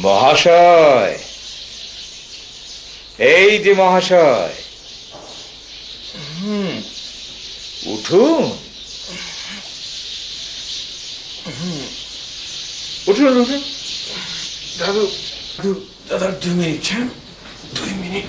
মহাশয়, এই যে মহাশয়, উঠুন উঠুন উঠুন। দাদু দাদু দাদা 2 মিনিট, হ্যাঁ 2 মিনিট।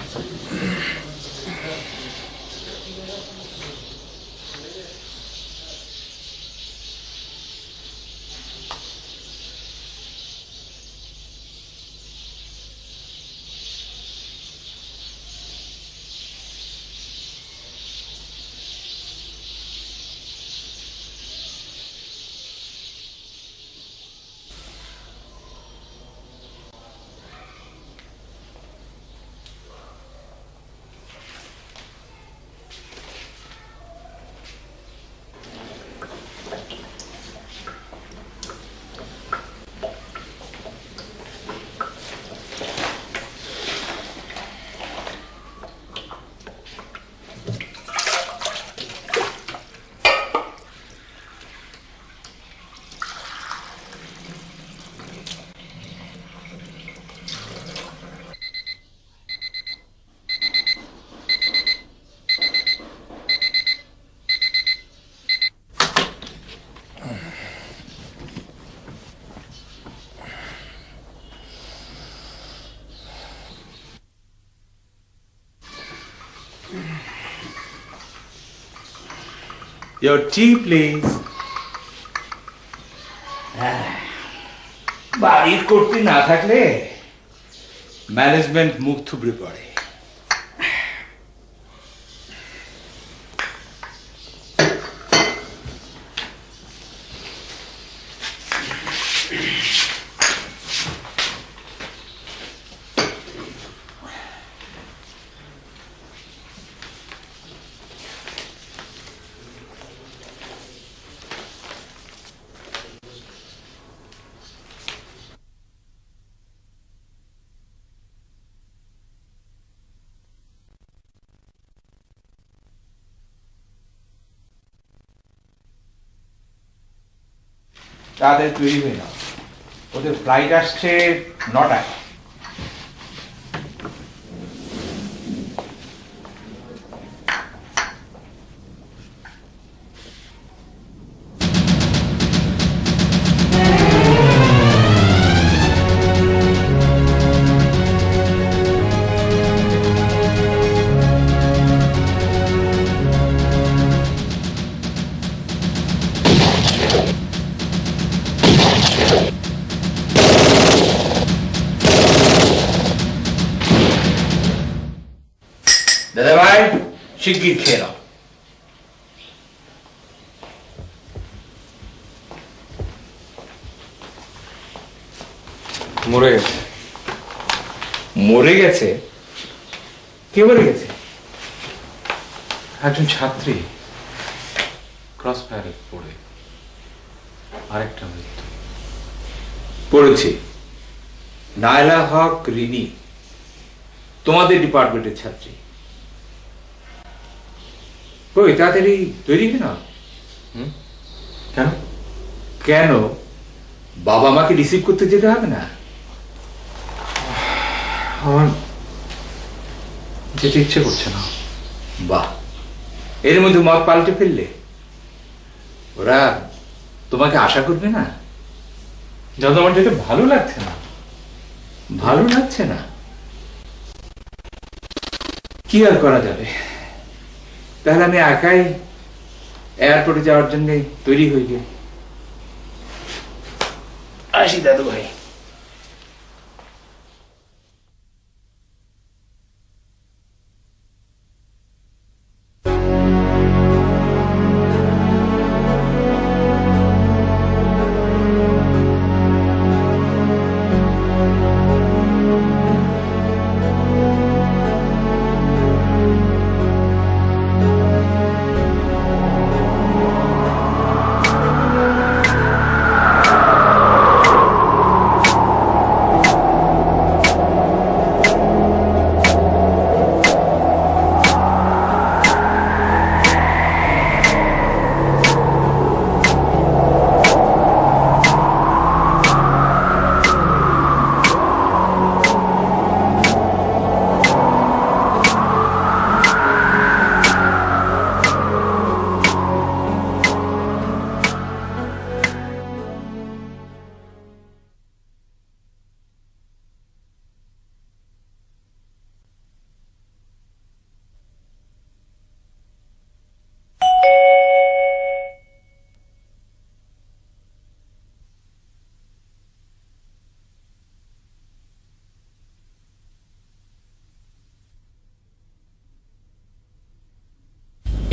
Your tea, please. বাড়ির কর্তৃ না থাকলে ম্যানেজমেন্ট মুখ থুবড়ে পড়ে। তাড়াতাড়ি তৈরি হয়ে নাও, ওদের ফ্লাইট আসছে 9টায়। দাদা ভাই, শিগগির খেয়ে নাও। মরে গেছে। মরে গেছে? কে মরে গেছে? একজন ছাত্রী ক্রস ফায়ারে পড়ে আরেকটা মৃত্যু। পড়েছি, নায়লা হক রিনি, তোমাদের ডিপার্টমেন্টের ছাত্রী। ওই তাড়াতাড়ি তৈরি হয়ে নাও। কেন? কেন? বাবা মাকে রিসিভ করতে যেতে হবে না? আমার যেতে ইচ্ছে করছে না। বাহ, এর মধ্যে মত পাল্টে ফেললে। ওরা তোমাকে আশা করবে না? দাদা আমার যেতে ভালো লাগছে না। ভালো লাগছে না? কি আর করা যাবে, তাহলে আমি একাই এয়ারপোর্টে যাওয়ার জন্য তৈরি হয়ে গেল। আসি দাদু ভাই।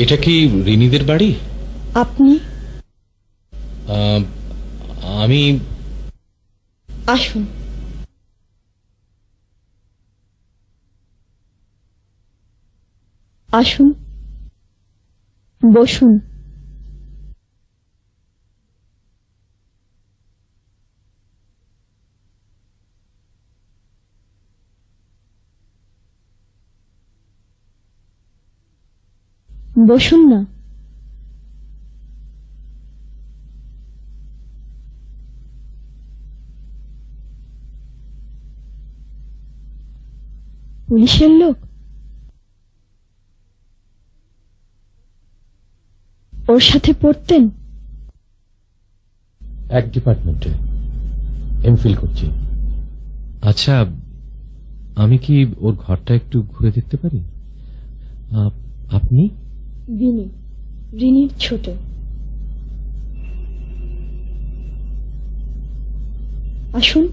এটা কি রিনিদের বাড়ি? আপনি আহ, আমি আসুন। আসুন, বসুন। বসুন না। পুলিশের লোক? ওর সাথে পড়তেন? এক ডিপার্টমেন্টে এমফিল করছি। আচ্ছা, আমি কি ওর ঘরটা একটু ঘুরে দেখতে পারি? আপনি? বিনি, রিনির ছোট। আসুন।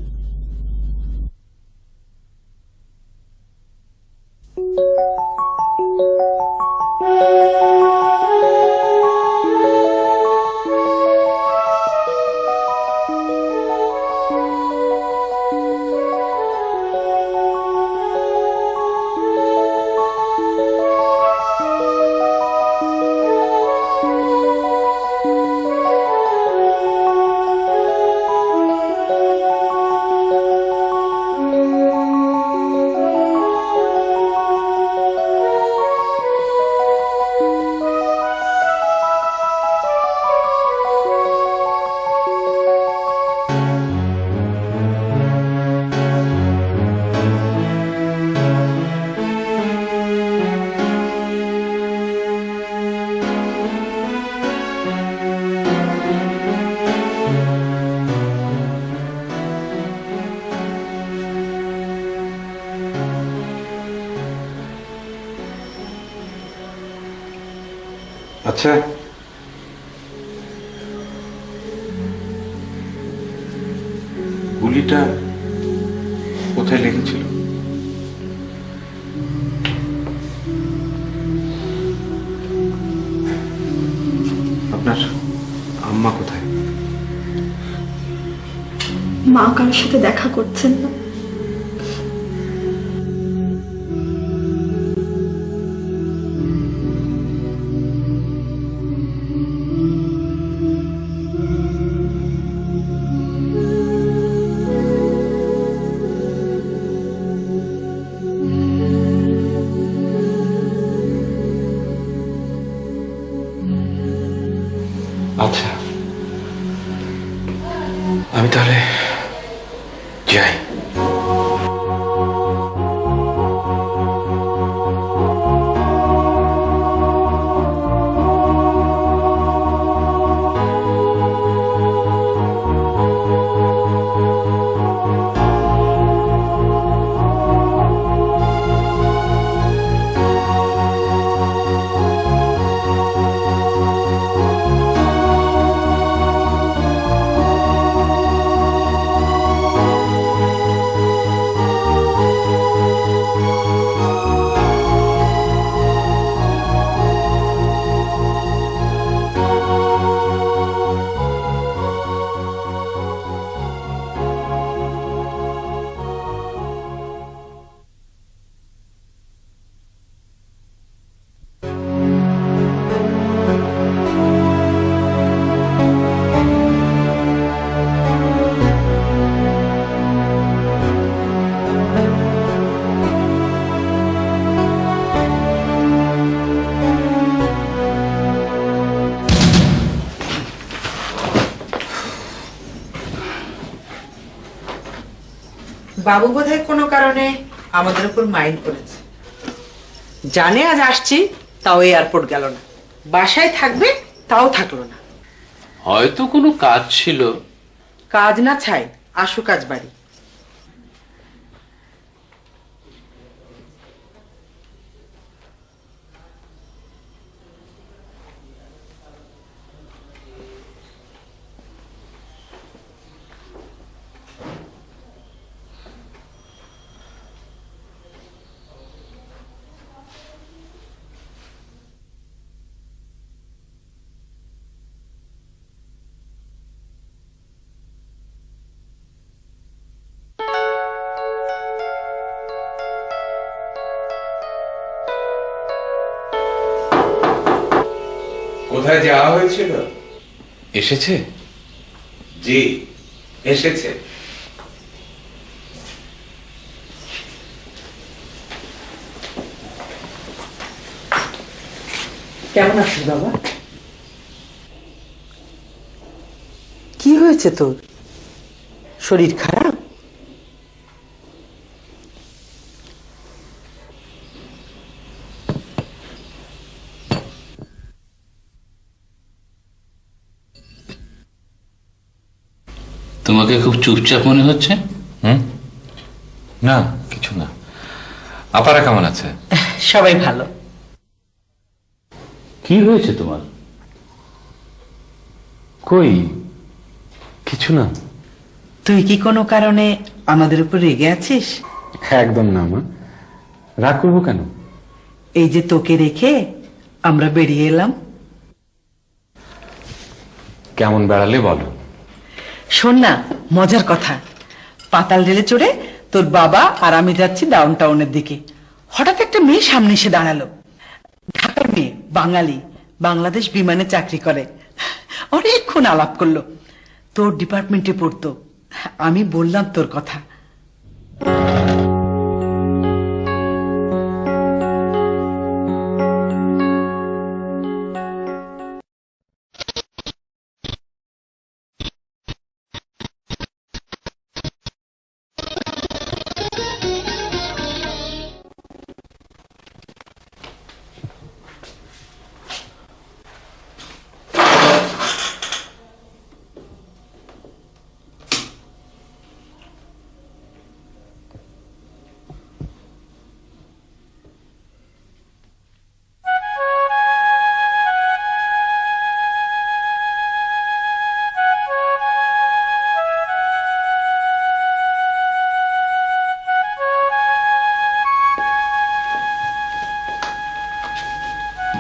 আচ্ছা, গুলিটা কোথায় লেগেছিল? আপনার আম্মা কোথায়? মা কারোর সাথে দেখা করছেন না। আচ্ছা, আমি তাহলে যাই। বাবু বোধহয় কোনো কারণে আমাদের উপর মাইন্ড করেছে, জানে আজ আসছি তাও এয়ারপোর্ট গেল না, বাসায় থাকবে তাও থাকলো না। হয়তো কোনো কাজ ছিল। কাজ না ছাই, আসুক আজ বাড়ি। কোথায় যাওয়া হয়েছিল? এসেছে? জি, এসেছে। কেমন আছিস বাবা? কি হয়েছে তোর? শরীর খারাপ? তোমাকে খুব চুপচাপ মনে হচ্ছে। না, কিছু না। আপারা কেমন আছে? সবাই ভালো। কি হয়েছে তোমার? কই, কিছু না। তুই কি কোনো কারণে আমাদের উপর রেগে আছিস? একদম না মা, রাগ করবো কেন? এই যে তোকে রেখে আমরা বেরিয়ে এলাম। কেমন বেড়ালে বলো। শোন না, মজার কথা, পাতাল রেলে চড়ে তোর বাবা আর আমি যাচ্ছি ডাউন টাউনের দিকে। হঠাৎ একটা মেয়ে সামনে এসে দাঁড়ালো। ঢাকার মেয়ে, বাঙালি, বাংলাদেশ বিমানে চাকরি করে। অনেকক্ষণ আলাপ করলো। তোর ডিপার্টমেন্টে পড়তো। আমি বললাম তোর কথা।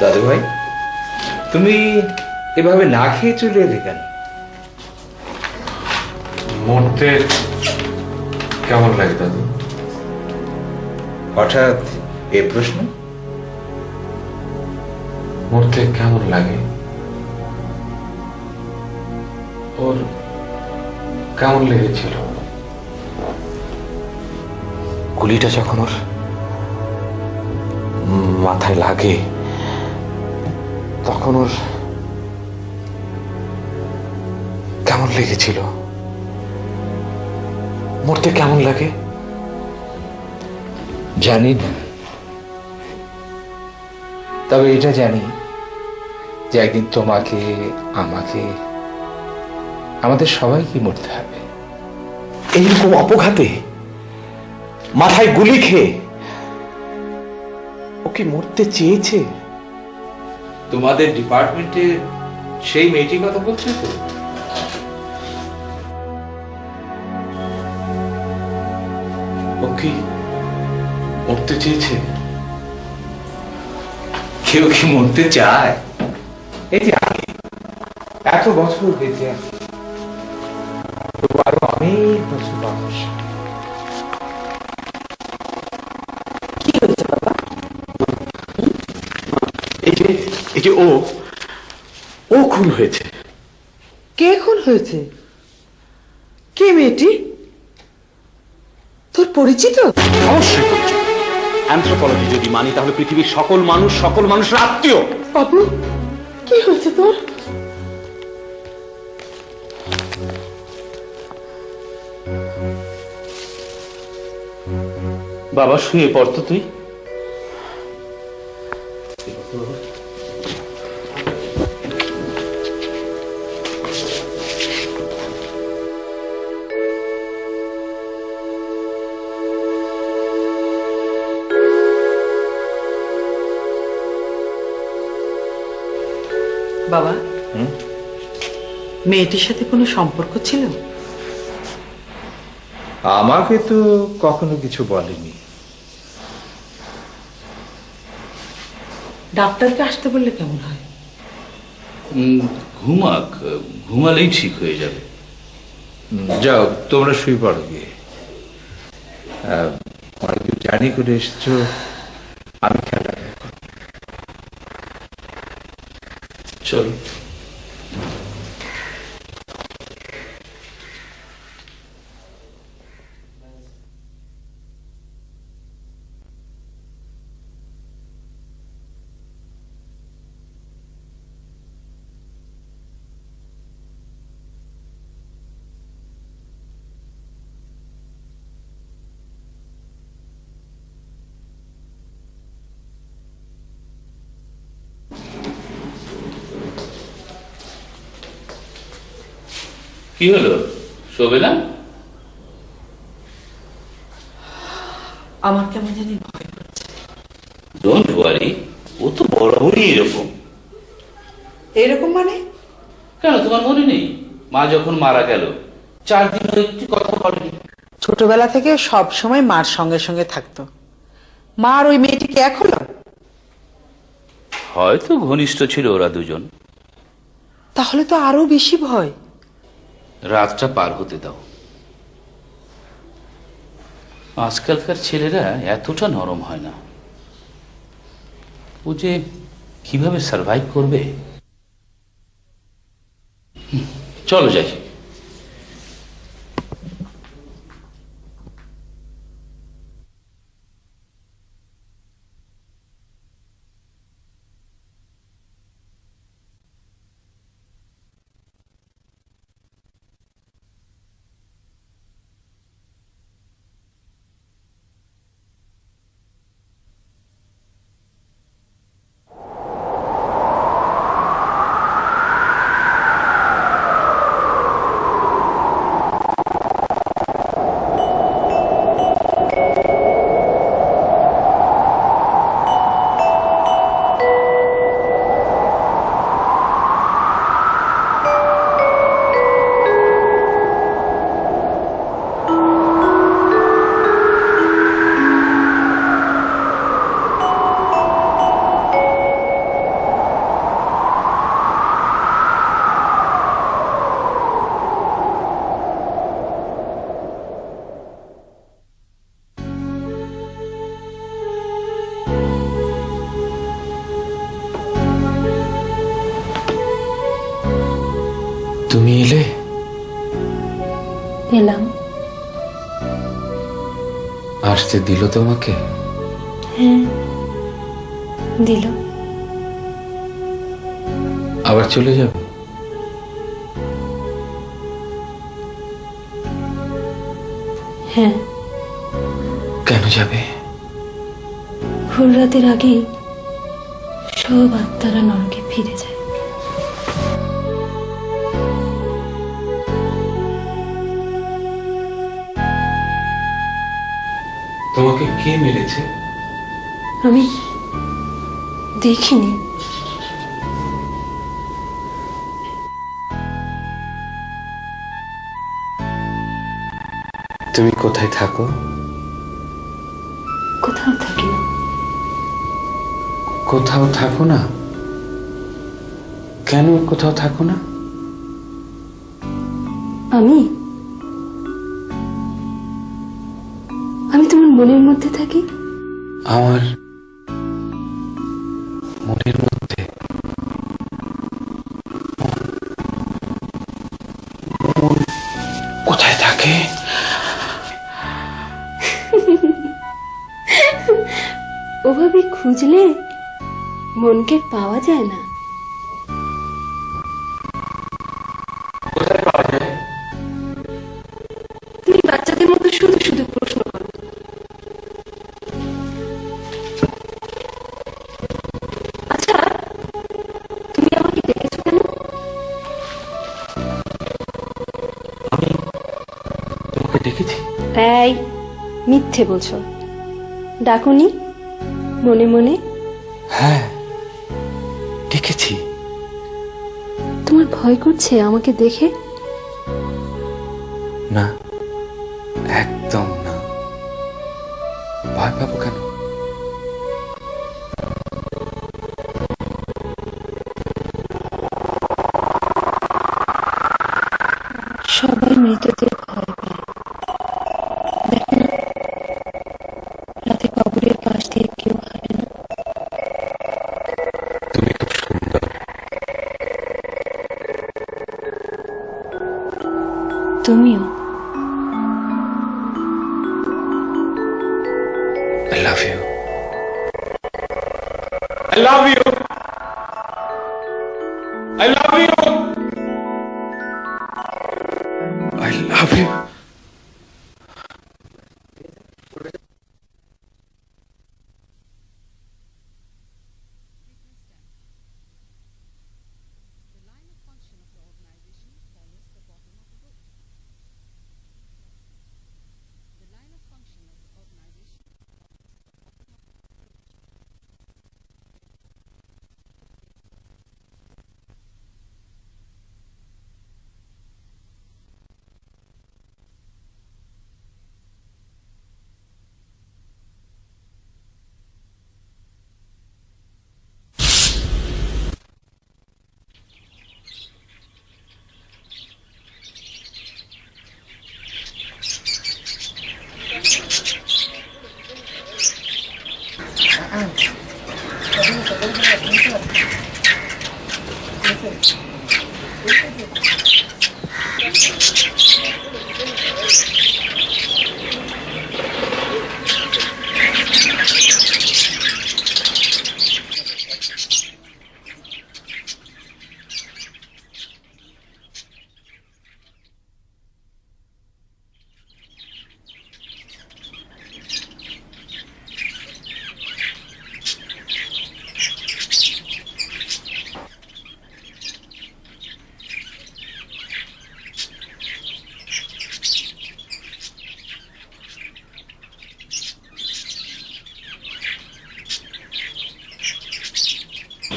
দাদু ভাই, তুমি এভাবে না খেয়ে চলে এলে কেন? মরতে কেমন লাগে দাদু? হঠাৎ এ প্রশ্ন? মরতে কেমন লাগে? ওর কেমন লেগেছিল গুলিটা যখন ওর মাথায় লাগে? তখন ওর কেমন লেগেছিল? মরতে কেমন লাগে? জানি না, তবে এটা জানি যে একদিন তোমাকে, আমাকে, আমাদের সবাইকে মরতে হবে। এইরকম অপঘাতে, মাথায় গুলি খেয়ে ওকে মরতে চেয়েছে? তোমাদের ডিপার্টমেন্টের সেই মেয়েটির কথা বলছো তো? ও কি মরতে চেয়েছে? কেউ কি মরতে চায়? এই যে আমি এত বছর বেঁচে আছি, তবু আরো অনেক বছর বাকি। এই যে ও খুন হয়েছে। কে খুন হয়েছে? কে মেয়েটি? তোর পরিচিত? অবশ্যই পরিচিত। অ্যানথ্রোপোলজি যদি মানি তাহলে পৃথিবীর সকল মানুষের আত্মীয়। বাবু, কি হয়েছে তোর? বাবা শুয়ে পড়তো তুই। বাবা, মেয়েটির সাথে কোনো সম্পর্ক ছিল? আমাকে তো কখনো কিছু বলেনি। ডাক্তারকে আসতে বললে কেমন হয়? ঘুমালেই ঠিক হয়ে যাবে। যাও, তোমরা শুয়ে পড়ো গিয়ে। অনেকদিন জার্নি করে এসেছো, আমি খেলা চলো। কি হলো, শোবে না? আমার কেমন জানি ভয় করছে। ডোন্ট ওয়ারি, ও তো বরাবরই এরকম। এরকম মানে? কেন, তোমার মনে নেই মা যখন মারা গেল 4 দিন একটি কথা বলেনি? ছোটবেলা থেকে সব সময় মার সঙ্গে সঙ্গে থাকতো। মার ওই মেয়েটিকে এক হলো? হয়তো ঘনিষ্ঠ ছিল ওরা দুজন। তাহলে তো আরো বেশি ভয়। রাতটা পার হতে দাও। আজকালকার ছেলেরা এতটা নরম হয় না। ও যে কিভাবে সার্ভাইভ করবে। চলো যাই। তুমি এলে? এলাম। আসতে দিল তোমাকে? হ্যাঁ, দিল। আবার চলে যাবে? হ্যাঁ। কেন যাবে? ভোর রাতের আগেই সব আত্মারা নরকে ফিরে যায়। তোমাকে কে মেরেছে? আমি দেখিনি। তুমি কোথায় থাকো? কোথাও থাকি না। কোথাও থাকো না? কেন কোথাও থাকো না? আমি তোমার মনের মধ্যে থাকি। আমার মনের মধ্যে? মন কোথায় থাকে? ওভাবে খুঁজলে মনকে পাওয়া যায় না। কোথায় পাওয়া যায়? তুমি বাচ্চাদের মতো শুধু শুধু প্রশ্ন করো। আচ্ছা, তুমি আমাকে ডেকেছো কেন? আমি তোমাকে ডেকেছি? এই, মিথ্যে বলছো। ডাকুনি মনে মনে? হ্যাঁ, ডেকেছি। তোমার ভয় করছে আমাকে দেখে? না, একদম না। ভয় পাবো কেন? সবাই মৃতদের ভয় পায়। দেখো না, রাতে কবরের পাশ দিয়ে কেউ হাঁটে না। তুমি খুব সুন্দর। তুমিও। I love you. I love you. I love you. I love you.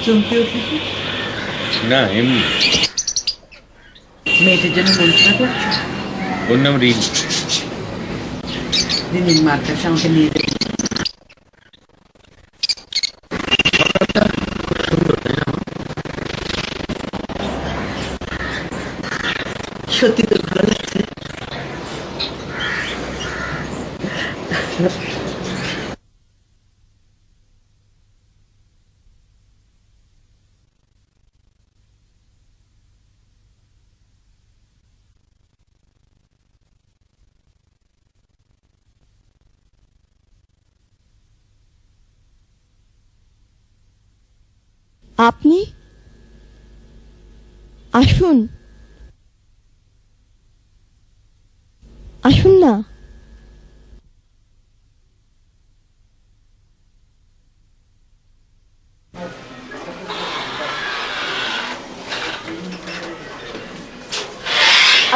চমকে উঠেছি। না এমনি। মেয়েটির জন্য মন খারাপ করছে। ওর নাম রিল। দিদির মার কাছে আমাকে নিয়ে যাবে। সত্যি তো ভালো লাগছে। আপনি আসুন, আসুন না।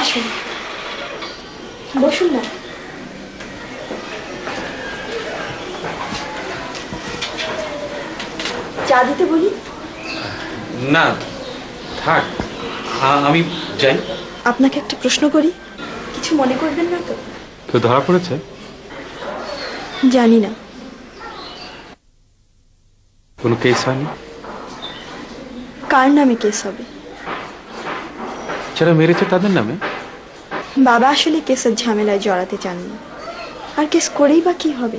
আসুন, বসুন না। চা দিতে বলি? না থাক, আমি যাই। আপনাকে একটা প্রশ্ন করি, কিছু মনে করবেন না তো? কেউ ধরা পড়েছে? জানি না। কোনো কেস হয়নি? কার নামে কেস হবে? যারা মেরেছে তাদের নামে। বাবা আসলে কেসের ঝামেলায় জড়াতে চাননি, আর কেস করেই বা কি হবে?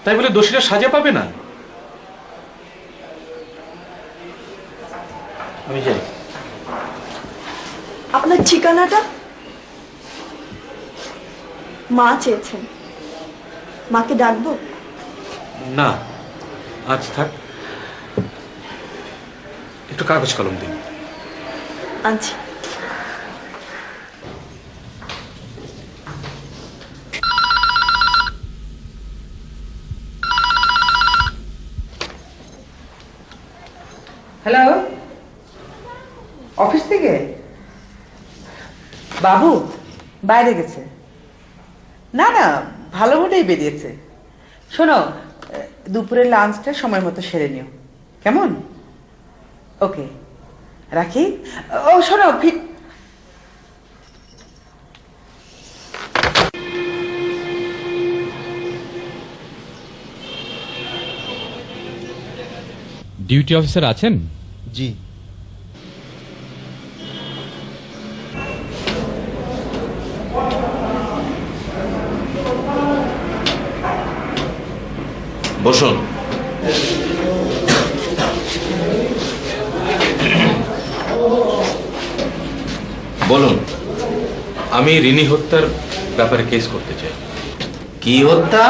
তাই বলে দোষীরা সাজা পাবে না? আমি যাই। আপনার ঠিকানাটা? মা চেয়েছেন, মাকে ডাকবো? না আজ থাক, একটু কাগজ কলম দিন। আনছি। হ্যালো, অফিস থেকে? বাবু বাইরে গেছে। না না, ভালো মোটেই বেরিয়েছে। শোনো, দুপুরের লাঞ্চটা সময় মতো সেরে নিও, কেমন? ওকে, রাখি। ও শোনো, ডিউটি অফিসার আছেন? জি। বসুন। বলুন। আমি রিনি হত্যার ব্যাপারে কেস করতে চাই। কি হত্যা?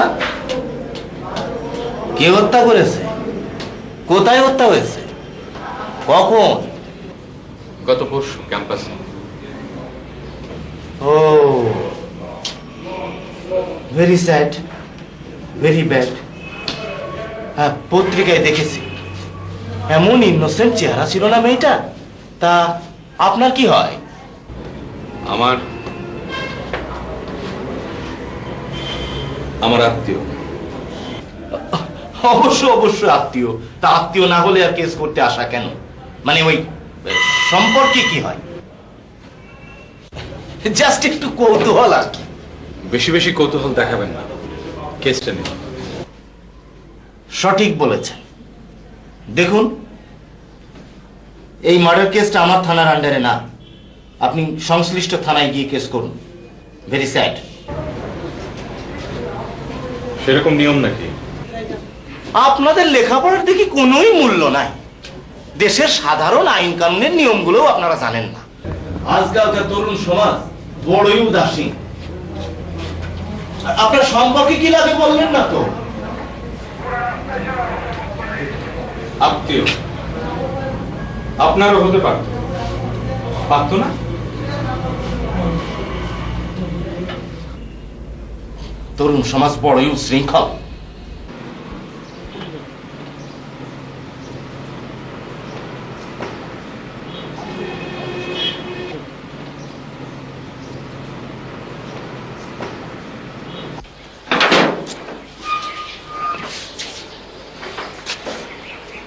কে হত্যা করেছে? কোথায় হত্যা হয়েছে? কখন? গত পরশু ক্যাম্পাসে। ও, ভেরি স্যাড, ভেরি ব্যাড। হ্যাঁ, পত্রিকায় দেখেছি। এমন ইনোসেন্ট চেহারা ছিল না মেয়েটা। তা আপনার কি হয়? আমার আত্মীয়। অবশ্যই আত্মীয়। তা আত্মীয় না হলে আর কেস করতে আসা কেন? মানে ওই সম্পর্কে কি হয়? জাস্ট একটু কৌতূহল আর কি। বেশি বেশি কৌতূহল দেখাবেন না, কেসটা নিন। সঠিক বলেছেন। দেখুন, এই মার্ডার কেসটা আমার থানার আন্ডারে না। আপনি সংশ্লিষ্ট থানায় গিয়ে কেস করুন। Very sad. সেরকম নিয়ম নাকি? আপনাদের লেখাপড়ার দেখি কোনোই মূল্য নাই। দেশের সাধারণ আইন কানুনের নিয়মগুলোও আপনারা জানেন না। আজকালকার তরুণ সমাজ বড়ই উদাসীন। আপনার সম্পর্কে কি লাগে বললেন না তো? আত্মীয় আপনারও হতে পারতো না? তরুণ সমাজ বড়ই উশৃঙ্খল।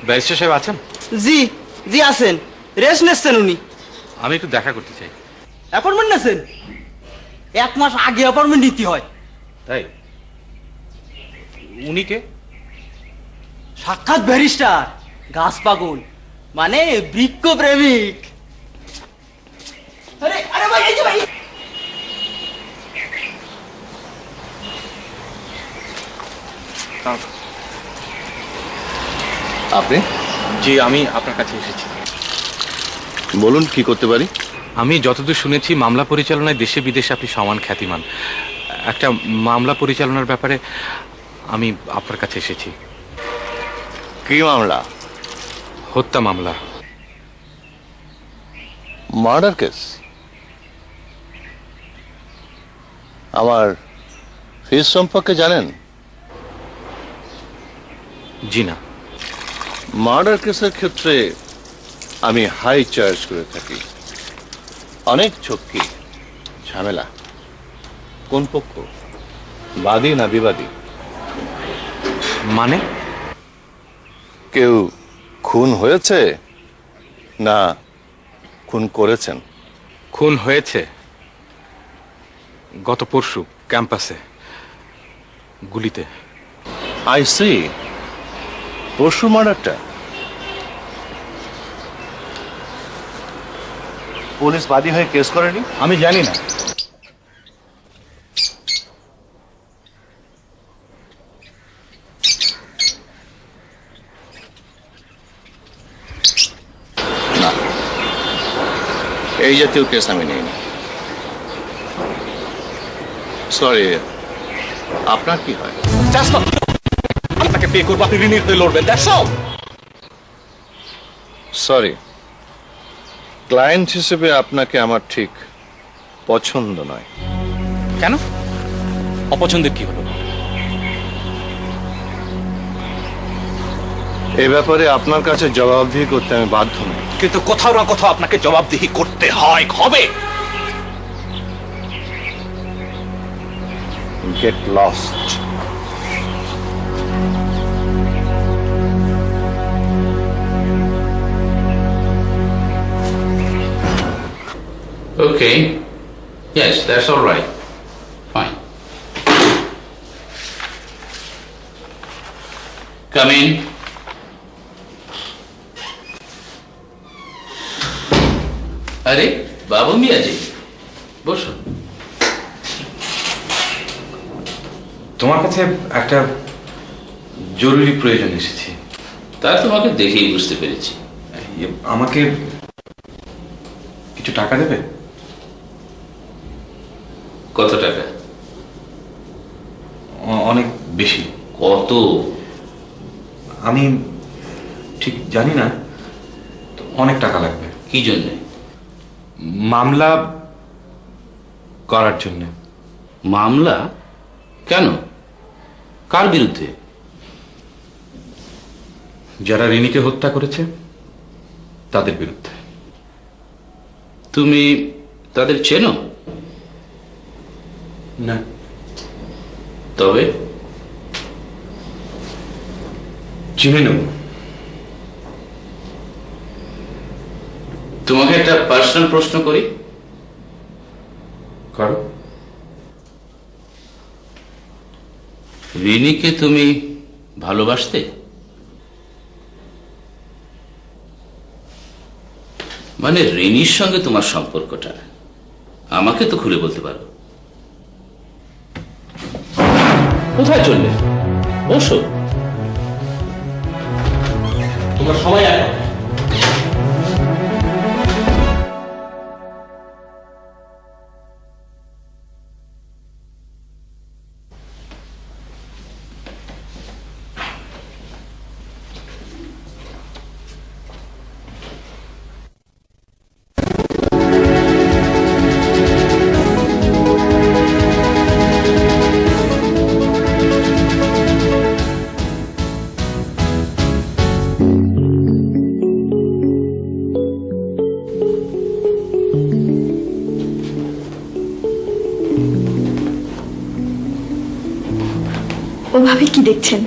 ব্যারিস্টার সাহেব আছেন? জি জি আছেন। রেস্ট নিচ্ছেন উনি? আমি একটু দেখা করতে চাই। অ্যাপয়েন্টমেন্ট নিচ্ছেন? 1 মাস আগে অ্যাপয়েন্টমেন্ট নিতে হয়। তাই? উনি কে? সাক্ষাৎ ব্যারিস্টার, গাছ পাগল, মানে বৃক্ষ প্রেমিক। আরে আরে ভাই, এই যে ভাই। আপনি? জি, আমি আপনার কাছে এসেছি। বলুন, কি করতে পারি? আমি যতদূর শুনেছি মামলা পরিচালনায় দেশে বিদেশে আপনি সমান খ্যাতিমান। একটা মামলা পরিচালনার ব্যাপারে আমি আপনার কাছে এসেছি। কি মামলা? হত্যা মামলা। Murder case? আমার ফিস সম্পর্কে জানেন? জি না। মার্ডার কেসের ক্ষেত্রে আমি হাই চার্জ করে থাকি। অনেক ঝক্কি, ঝামেলা। কোন পক্ষ, বাদী না বিবাদী? মানে? কেউ খুন হয়েছে না খুন করেছেন? খুন হয়েছে গত পরশু ক্যাম্পাসে, গুলিতে। I see. পরশু মার্ডারটা? পুলিশ বাদী হয়ে কেস করেনি? আমি জানি না। না, এই জাতীয় কেস আমি নিইনি। সরি, আপনার কি হয়? আপনাকে পে করবো, আপনি ঋণীর হয়ে লড়বেন, দ্যাটস অল। সরি, ক্লায়েন্ট হিসেবে আপনাকে আমার ঠিক পছন্দ নয়। কেন? অপছন্দের কি হলো? এই ব্যাপারে আপনার কাছে জবাবদিহি করতে আমি বাধ্য নই। কিন্তু কোথাও না কোথাও আপনাকে জবাবদিহি করতে হয়, হবে। Get lost. Okay. Yes, that's all right. Fine. Come in. আরে বাবু মিয়াজি, বসো। তোমার কাছে একটা জরুরি প্রয়োজন এসেছি। তা তোমাকে দেখেই বুঝতে পেরেছি। আমাকে কিছু টাকা দেবে? কত টাকা? অনেক বেশি। কত? আমি ঠিক জানি না, তো অনেক টাকা লাগবে। কি জন্য? মামলা করার জন্য। মামলা? কেন? কার বিরুদ্ধে? যারা রিনিকে হত্যা করেছে তাদের বিরুদ্ধে। তুমি তাদের চেনো? না। তবে চিনে নেব। তোমাকে একটা পার্সোনাল প্রশ্ন করি। করো। রিনিকে তুমি ভালোবাসতে? মানে রিনির সঙ্গে তোমার সম্পর্কটা আমাকে তো খুলে বলতে পারো। কোথায় চললে? বসো। তোমরা সবাই এখন ওভাবে কি দেখছেন?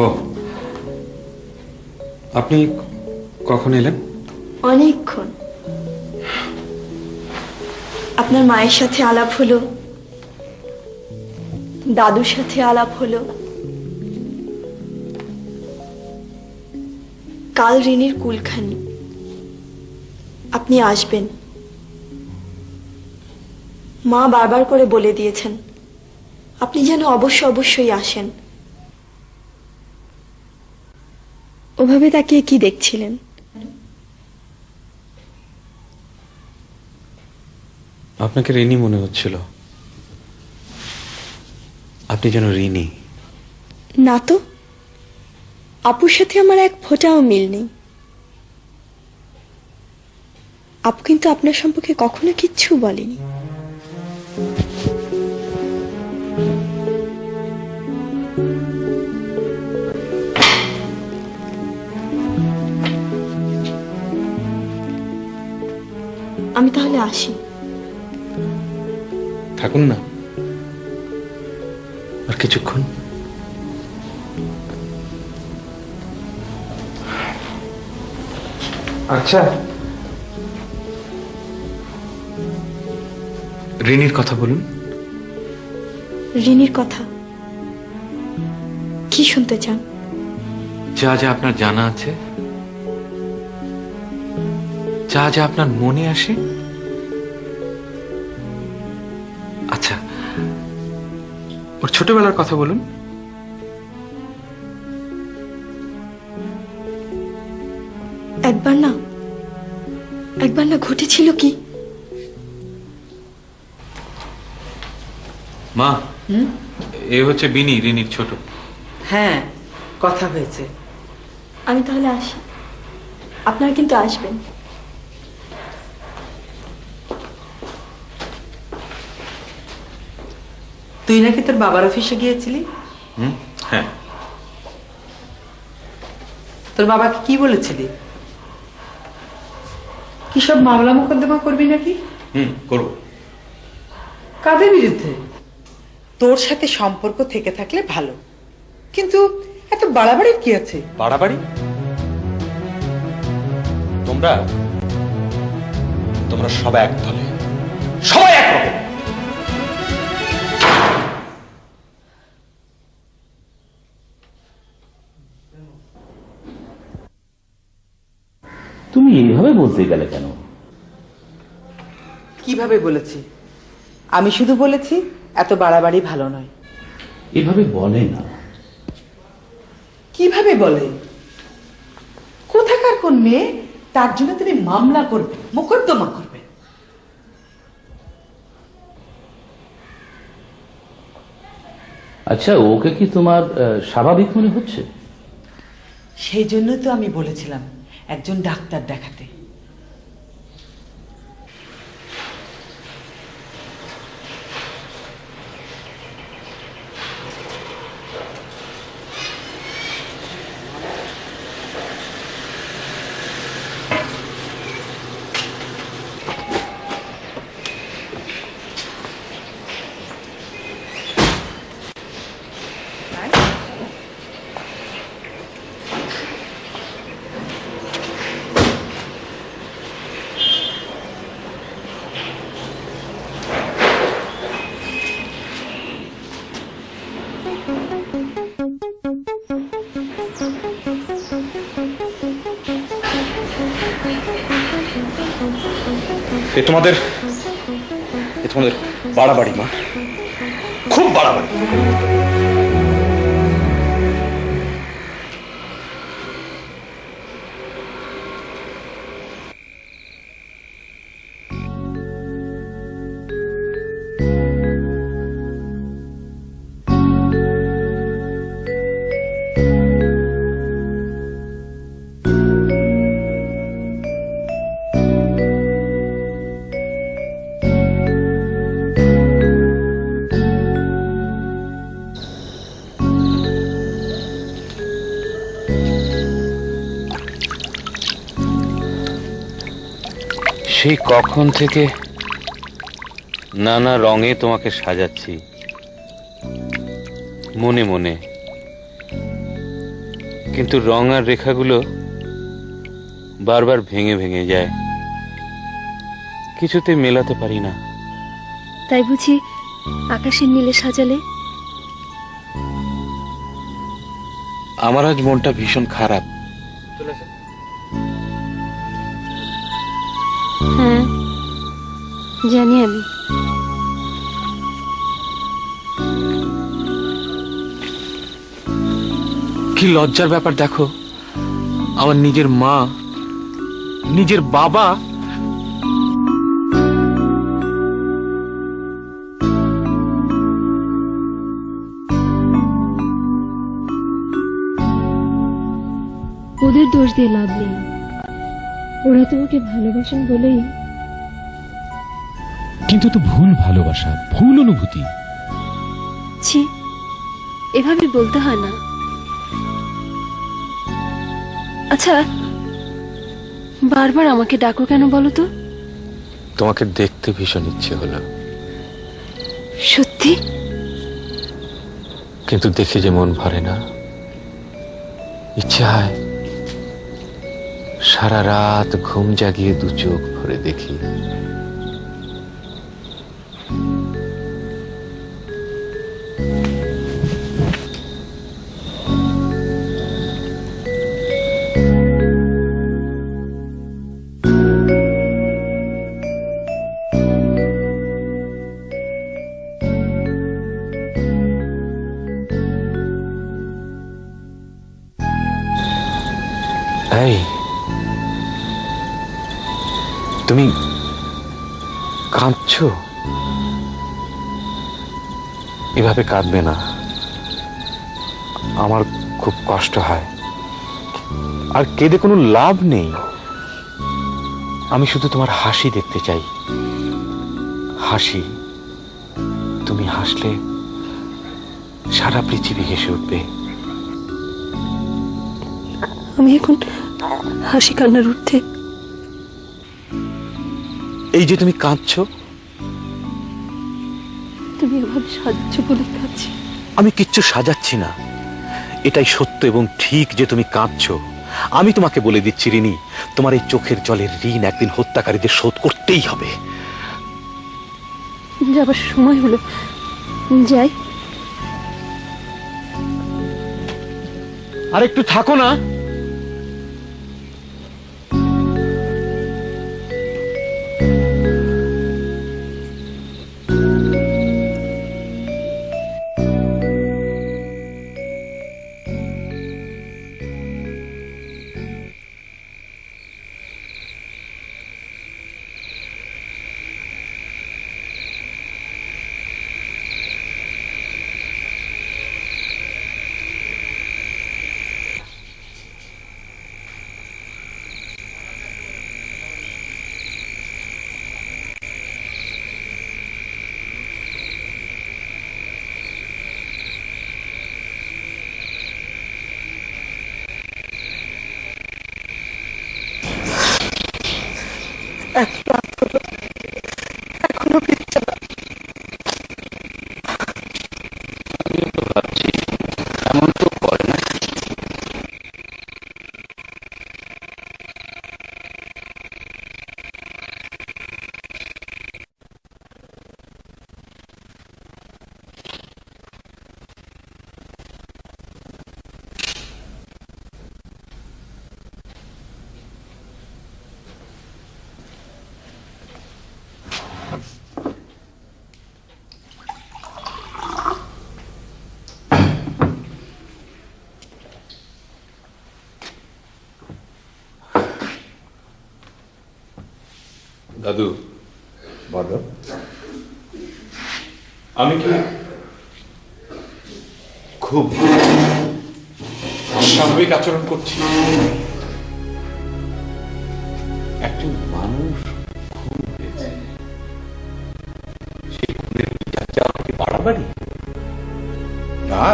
ও, আপনি কখন এলেন? অনেকক্ষণ। আপনার মায়ের সাথে আলাপ হলো, দাদুর সাথে আলাপ হলো, কাল রিনির কুলখানি। আপনি আসবেন, মা বারবার করে বলে দিয়েছেন। আপনি যেন অবশ্যই আসেন। ওভাবে তাকিয়ে কি দেখছিলেন? আপনাকে রিনি মনে হচ্ছিল। আপনি যেন রিনি। না তো, আপুর সাথে আমার এক ফোঁটাও মিল নেই। আপু কিন্তু আপনার সম্পর্কে কখনো কিচ্ছু বলেনি। আমি তাহলে আসি। থাকুন না আর কিছুক্ষণ। আচ্ছা, রিনির কথা বলুন। রিনির কথা কি শুনতে চান? যা যা আপনার জানা আছে, যা যা আপনার মনে আসে। আচ্ছা, ওর ছোটবেলার কথা বলুন। একবার না ঘটেছিল কি? মা, এ হচ্ছে বিনি, রিনির ছোট। হ্যাঁ, কথা হয়েছে। আমি তাহলে আসি। আপনারা কিন্তু আসবেন। তুই নাকি তোর বাবার অফিসে গিয়েছিলি? হ্যাঁ। তোর বাবাকে কি বলেছিলি? কি সব মামলা মোকদ্দমা করবি নাকি? করব। কাদের বিরুদ্ধে? তোর সাথে সম্পর্ক থেকে থাকলে ভালো, কিন্তু এত বাড়াবাড়ির কি আছে? বাড়াবাড়ি? তোমরা তোমরা সবাই এক দলে, সবাই একরকম। তুমি এইভাবে বলতে গেলে কেন? কিভাবে বলেছি? আমি শুধু বলেছি এত বাড়াবাড়ি ভালো নয়। এভাবে বলে না। কিভাবে বলে? কোথাকার কোন মেয়ে তার জন্য তুমি মামলা করবে, মোকদ্দমা করবে? আচ্ছা, ওকে কি তোমার স্বাভাবিক মনে হচ্ছে? সেই জন্য তো আমি বলেছিলাম একজন ডাক্তার দেখাতে। এ তোমাদের বাড়াবাড়ি মা, খুব বাড়াবাড়ি। সেই কখন থেকে নানা রঙে তোমাকে সাজাচ্ছি মনে মনে, কিন্তু রং আর রেখাগুলো বারবার ভেঙে ভেঙে যায়, কিছুতে মেলাতে পারি না। তাই বুঝি আকাশের নীলে সাজালে? আমার আজ মনটা ভীষণ খারাপ। হ্যাঁ জানি আমি। কি লজ্জার ব্যাপার দেখো, আমার নিজের মা, নিজের বাবা ওদের দোষ দিয়ে লাভ নেই, ওরা তোমাকে ভালোবাসেন বলেই। কিন্তু তো ভুল ভালোবাসা, ভুল অনুভূতি। ছি, এভাবে বলতে হয় না। আচ্ছা, বারবার আমাকে ডাকো কেন বলো তো? তোমাকে দেখতে ভীষণ ইচ্ছে হলো। সত্যি? কিন্তু দেখে যে মন ভরে না। ইচ্ছে হয় সারা রাত ঘুম জাগিয়ে দু চোখ ভরে দেখি। এই, তুমি কাঁদছো? এভাবে কাঁদবে না, আমার খুব কষ্ট হয়। আর কেঁদে কোনো লাভ নেই। আমি শুধু তোমার হাসি দেখতে চাই। হাসি, তুমি হাসলে সারা পৃথিবী হেসে উঠবে। আমি এখন হাসি কান্নার ঊর্ধ্বে। এই যে তুমি কাঁদছো, তুমি এভাবে সাজাচ্ছ বলে কাঁদছি। আমি কিচ্ছু সাজাচ্ছি না, এটাই সত্য এবং ঠিক যে তুমি কাঁদছো। আমি তোমাকে বলে দিচ্ছি রিনি, তোমার এই চোখের জলের ঋণ একদিন হত্যাকারীদের শোধ করতেই হবে। যাবার সময় হলো, যাই। আর একটু থাকো না। এত রাত হলো, এখনো ফিরছে না। আমিও তো ভাবছি এমন তো করে না। দাদু, বলো। আমি কি খুব অস্বাভাবিক আচরণ করছি? একজন মানুষ খুন হয়েছে, সেই খুনের বিচার চাওয়া কি বাড়াবাড়ি? না,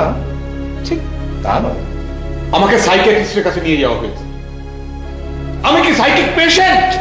ঠিক তা নয়। আমাকে সাইকিয়াট্রিস্টের কাছে নিয়ে যাওয়া হয়েছে। আমি কি সাইকিক পেশেন্ট?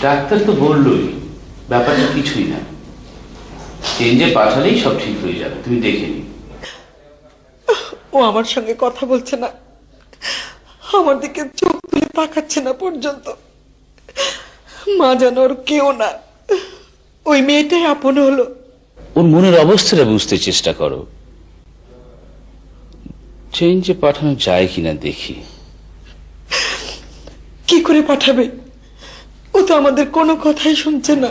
ডাক্তার তো বললই ব্যাপারটা কিছুই না, চেঞ্জে পাঠালেই সব ঠিক হয়ে যাবে, তুমি দেখে নি। ও আমার সঙ্গে কথা বলছে না, আমার দিকে চোখ তুলে তাকাচ্ছে না পর্যন্ত। মা যেন ওর কেউ না, ওই মেয়েটাই আপন হলো। ওর মনের অবস্থাটা বুঝতে চেষ্টা করো, চেঞ্জে পাঠানো যায় কিনা দেখি। কি করে পাঠাবে? ও তো আমাদের কোনো কথাই শুনছে না।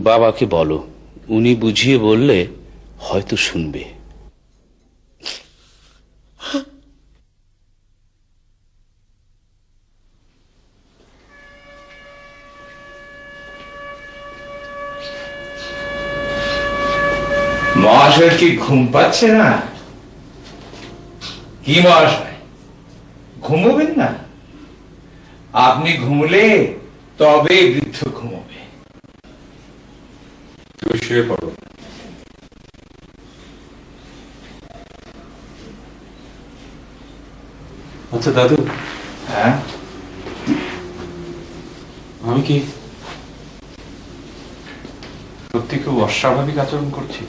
বাবাকে বলো, উনি বুঝিয়ে বললে হয়তো শুনবে। মহাশয় কি ঘুম পাচ্ছে না? কি মহাশয়, ঘুমোবেন না? আপনি ঘুমলে তবে বৃদ্ধ ঘুমোবে। তুমি শুয়ে পড়ো। আচ্ছা দাদু, হ্যাঁ, আমি কি সত্যি খুব অস্বাভাবিক আচরণ করছি?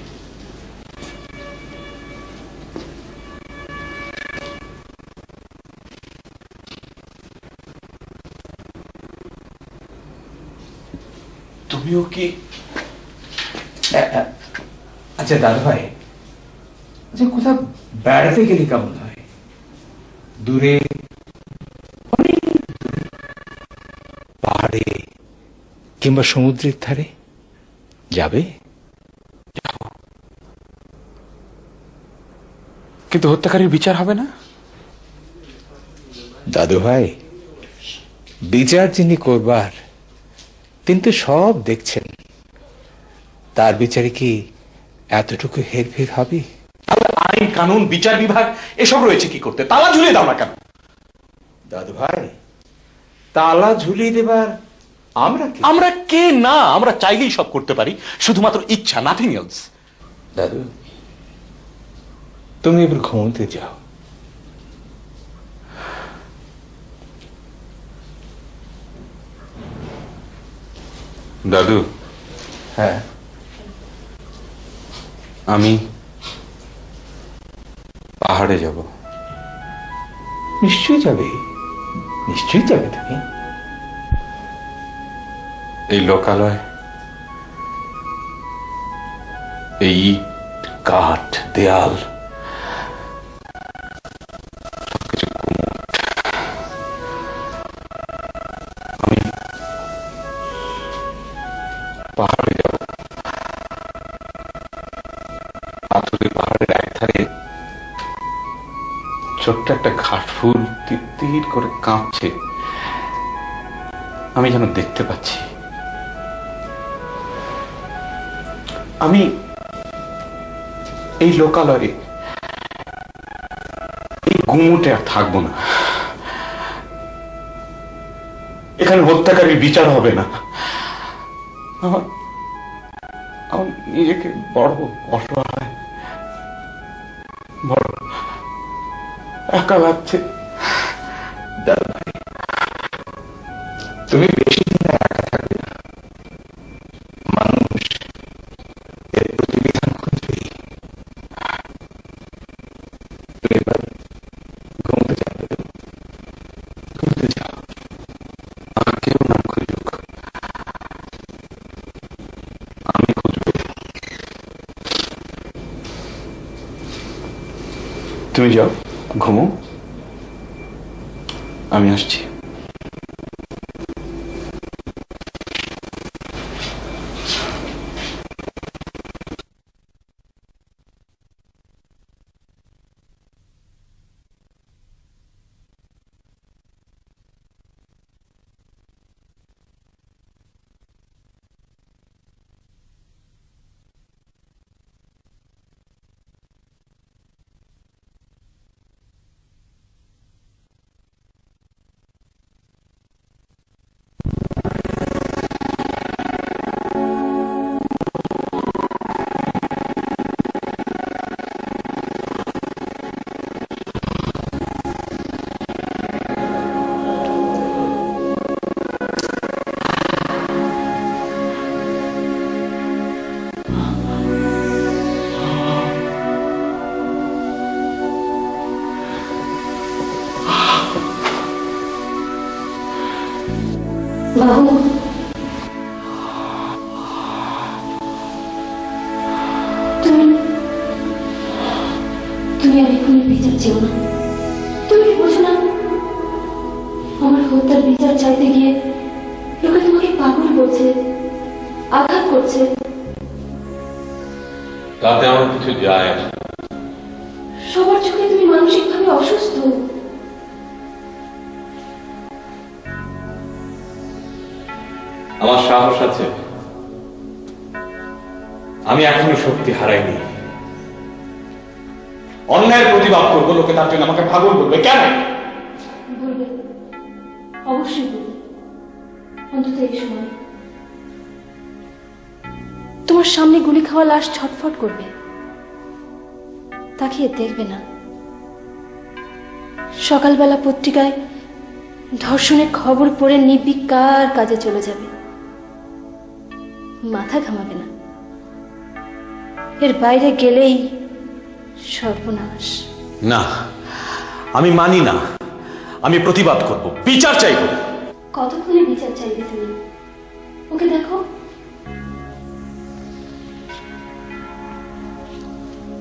তুমিও কি? আচ্ছা দাদু ভাই, আচ্ছা কোথাও বেড়াতে গেলে কেমন হয়? দূরে, পাহাড়ে কিংবা সমুদ্রের ধারে যাবে? কিন্তু হত্যাকারীর বিচার হবে না? দাদু ভাই, বিচার যিনি করবার তিনি তো সব দেখছেন, তার বিচারে কি এতটুকু হেরফের হবে? আইন কানুন বিচার বিভাগ এসব রয়েছে কি করতে? তালা ঝুলিয়ে দাও না কেন? দাদু ভাই, তালা ঝুলিয়ে দেবার আমরা কে না? আমরা চাইলেই সব করতে পারি, শুধুমাত্র ইচ্ছা, নাথিং এলস। দাদু, তুমি এবার ঘুমোতে যাও। দাদু, হ্যাঁ, আমি পাহাড়ে যাব। নিশ্চয়ই যাবে, নিশ্চয়ই যাবে তুমি। এই লোকালয়, এই ইট, কাঠ, দেয়াল, সবকিছু গুমোট। আমি পাহাড়ে যাব। পাথুরে পাহাড়ের একধারে ছোট্ট একটা ঘাট ফুল তিত্তির করে কাঁপছে, আমি যেন দেখতে পাচ্ছি। আমি এই লোকালয়ে, এই গুমোটে আর থাকবো না। এখানে হত্যাকারীর বিচার হবে না। আমার নিজেকে বড় অসহায়, বড় একা লাগছে। দাদু ভাই, তুমি বেশি দিন একা থাকবে না। মানুষ এর প্রতিবিধান খুঁজবে। তুমি এবার ঘুমোতে যাও, ঘুমোতে যাও। আর কেউ না খুঁজুক, আমি খুঁজব। তুমি যাও, ঘুমো, আমি আসছি। বাবু, তুমি আর এখনই বিচার চেও না। তুমি বোঝো না, আমার হত্যার বিচার চাইতে গিয়ে লোকে তোমাকে পাগল করছে, আঘাত করছে। তাতে আমার কিছু যায় আসে না। সবার চোখে তুমি মানসিকভাবে অসুস্থ। আমার সাহস আছে, আমি এখনো শক্তি হারাইনি। অন্যায়ের প্রতিবাদ করবো, লোকে তার জন্য আমাকে পাগল বলবে। কেন বলবে? অবশ্যই বলবে, অন্তত এই সময়। তোমার সামনে গুলি খাওয়া লাশ ছটফট করবে, তাকিয়ে দেখবে না। সকালবেলা পত্রিকায় ধর্ষণের খবর পড়ে নির্বিকার কাজে চলে যাবে, মাথা ঘামাবে না। এর বাইরে গেলেই সর্বনাশ। না, আমি মানি না। আমি প্রতিবাদ করব, বিচার চাইব। কতক্ষণে বিচার চাইবে তুমি? ওকে দেখো,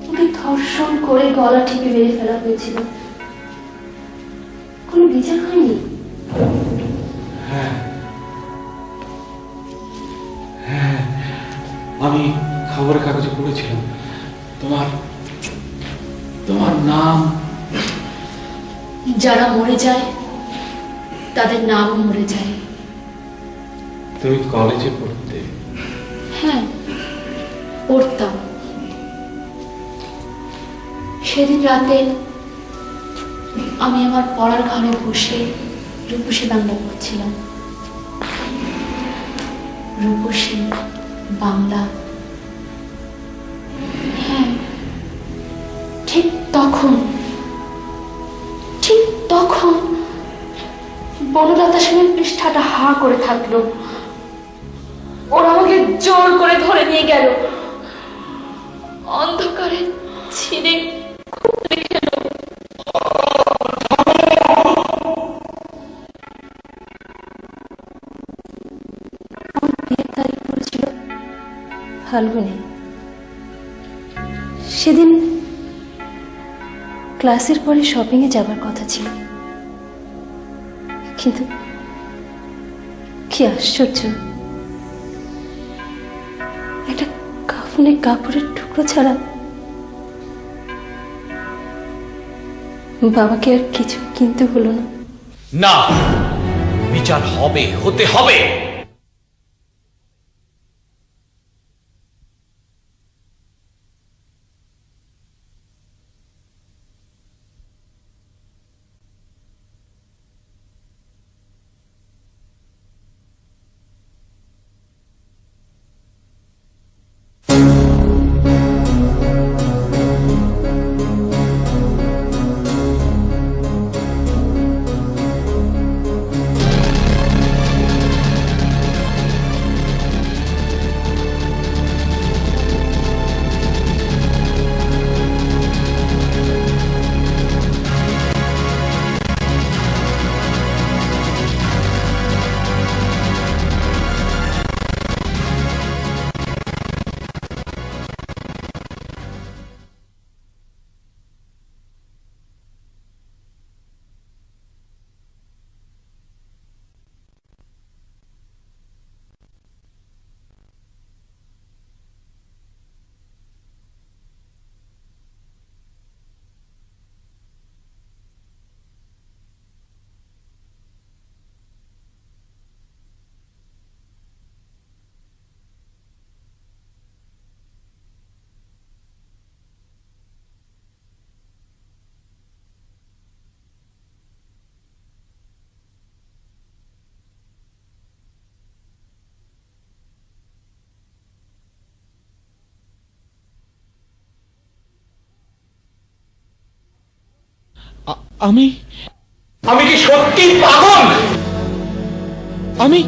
ওকে ধর্ষণ করে গলা টিপে মেরে ফেলা হয়েছিল, কোনো বিচার হয়নি। আমি খবরের কাগজে পড়েছিলাম তোমার নাম। যারা মরে যায় তাদের নামও মরে যায়। তুমি কলেজে পড়তে? হ্যাঁ, পড়তাম। সেদিন রাতে আমি আমার পড়ার ঘরে বসে রূপসী বাংলা পড়ছিলাম। রূপসী বাংলা, হ্যাঁ, ঠিক তখন বনলতা সেনের পৃষ্ঠাটা হা করে থাকলো। ওরা আমাকে জোর করে ধরে নিয়ে গেল, অন্ধকারে ছিঁড়ে ফাল্গুনে। সেদিন ক্লাসের পরে শপিং এ যাবার কথা ছিল, কিন্তু কি আশ্চর্য, একটা কাফনে কাপড়ের টুকরো ছাড়া বাবাকে আর কিছু কিনতে হলো না। না, বিচার হবে, হতে হবে। আমি কি সত্যি পাগল? আমি